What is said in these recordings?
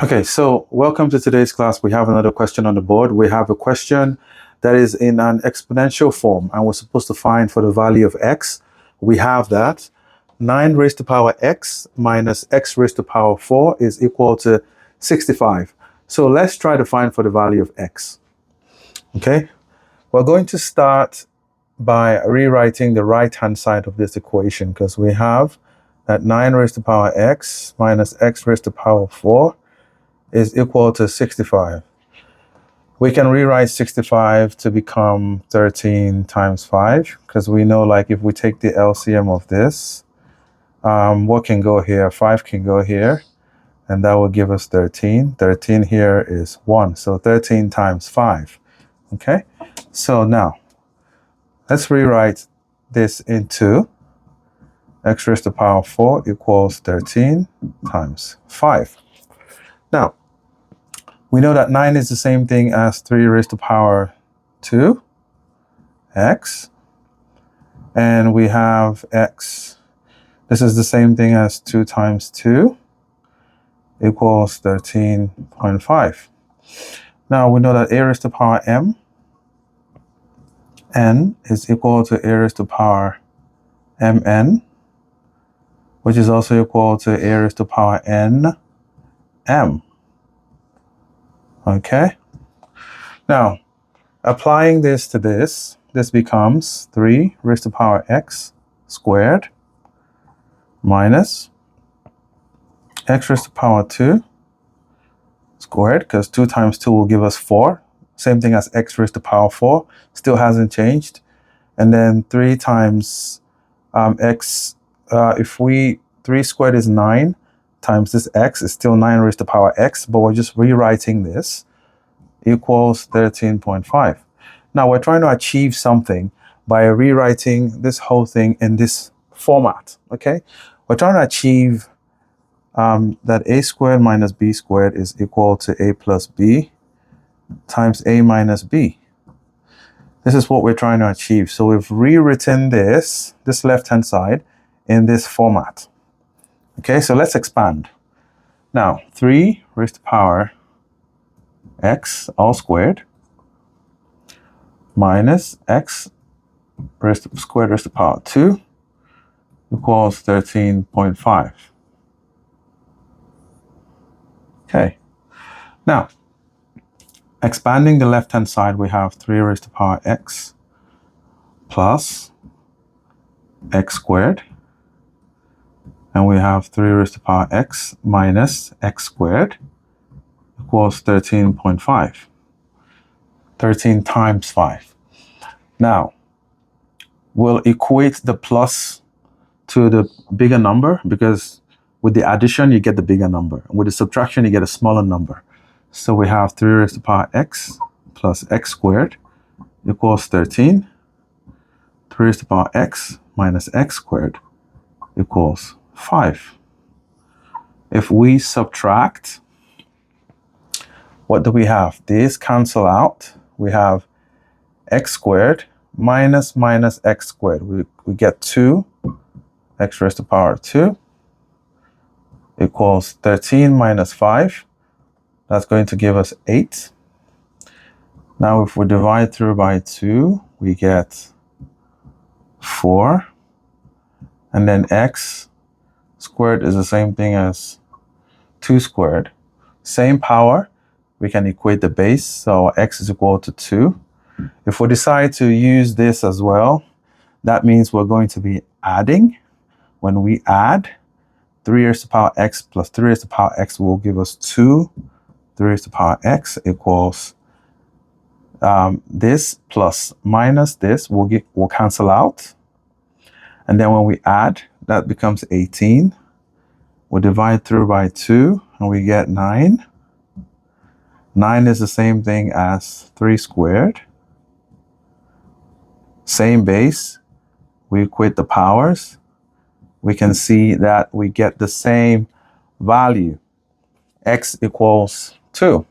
Okay, so welcome to today's class. We have another question on the board. We have a question that is in an exponential form, and we're supposed to find for the value of x. We have that 9 raised to power x minus x raised to power 4 is equal to 65. So let's try to find for the value of x. Okay, we're going to start by rewriting the right-hand side of this equation, because we have that 9 raised to power x minus x raised to power 4 is equal to 65. We can rewrite 65 to become 13 times 5, because we know, like, if we take the LCM of this, what can go here? 5 can go here, and that will give us 13. 13 here is 1, so 13 times 5. Okay, so now let's rewrite this into x raised to power 4 equals 13 times 5. Now, we know that 9 is the same thing as 3 raised to power 2, x. And we have x. This is the same thing as 2 times 2 equals 13.5. Now, we know that a raised to power m, n is equal to a raised to power mn, which is also equal to a raised to power n m. Okay, now applying this to this becomes 3 raised to power x squared minus x raised to power 2 squared, because 2 times 2 will give us 4, same thing as x raised to power 4, still hasn't changed. And then 3 times x, 3 squared is 9, times this x is still 9 raised to power x, but we're just rewriting this, equals 13.5. Now we're trying to achieve something by rewriting this whole thing in this format. Okay, we're trying to achieve that a squared minus b squared is equal to a plus b times a minus b. This is what we're trying to achieve. So we've rewritten this left-hand side in this format. Okay, so let's expand. Now, 3 raised to power x all squared minus x squared raised to power 2 equals 13.5. Okay, now expanding the left-hand side, we have 3 raised to power x plus x squared, and we have 3 raised to power x minus x squared equals 13.5. 13 times 5. Now, we'll equate the plus to the bigger number, because with the addition, you get the bigger number. With the subtraction, you get a smaller number. So we have 3 raised to power x plus x squared equals 13. 3 raised to power x minus x squared equals 5. If we subtract, what do we have? These cancel out. We have x squared minus x squared. We get 2 x raised to power 2 equals 13 minus 5. That's going to give us 8. Now, if we divide through by 2, we get 4. And then x squared is the same thing as 2 squared. Same power. We can equate the base, so x is equal to 2. If we decide to use this as well, that means we're going to be adding. When we add, 3 raised to power x plus 3 raised to power x will give us 2. 3 raised to power x equals this plus minus this will cancel out. And then when we add, that becomes 18. We divide through by 2, and we get 9. 9 is the same thing as 3 squared. Same base. We equate the powers. We can see that we get the same value. X equals 2.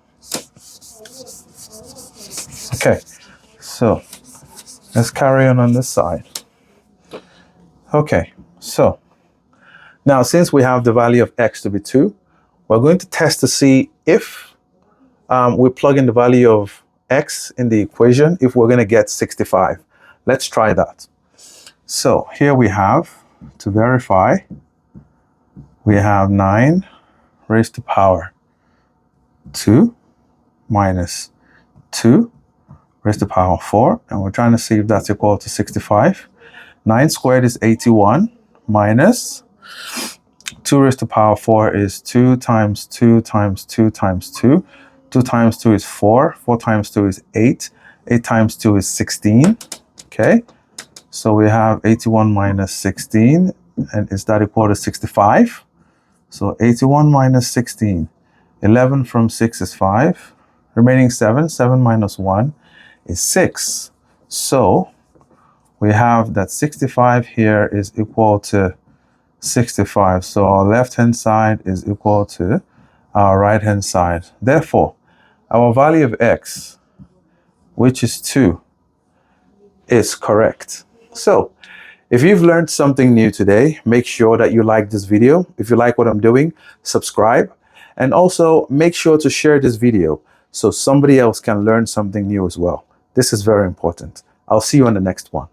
Okay, so let's carry on this side. Okay, so now since we have the value of x to be 2, we're going to test to see if we plug in the value of x in the equation, if we're going to get 65. Let's try that. So here we have, to verify, we have 9 raised to power 2 minus 2 raised to power 4, and we're trying to see if that's equal to 65. 9 squared is 81 minus 2 raised to power 4 is 2 times 2 times 2 times 2. 2 times 2 is 4. 4 times 2 is 8. 8 times 2 is 16. Okay, so we have 81 minus 16, and is that equal to 65? So 81 minus 16. 11 from 6 is 5. Remaining 7. 7 minus 1 is 6. So we have that 65 here is equal to 65. So our left-hand side is equal to our right-hand side. Therefore, our value of x, which is 2, is correct. So, if you've learned something new today, make sure that you like this video. If you like what I'm doing, subscribe. And also make sure to share this video so somebody else can learn something new as well. This is very important. I'll see you on the next one.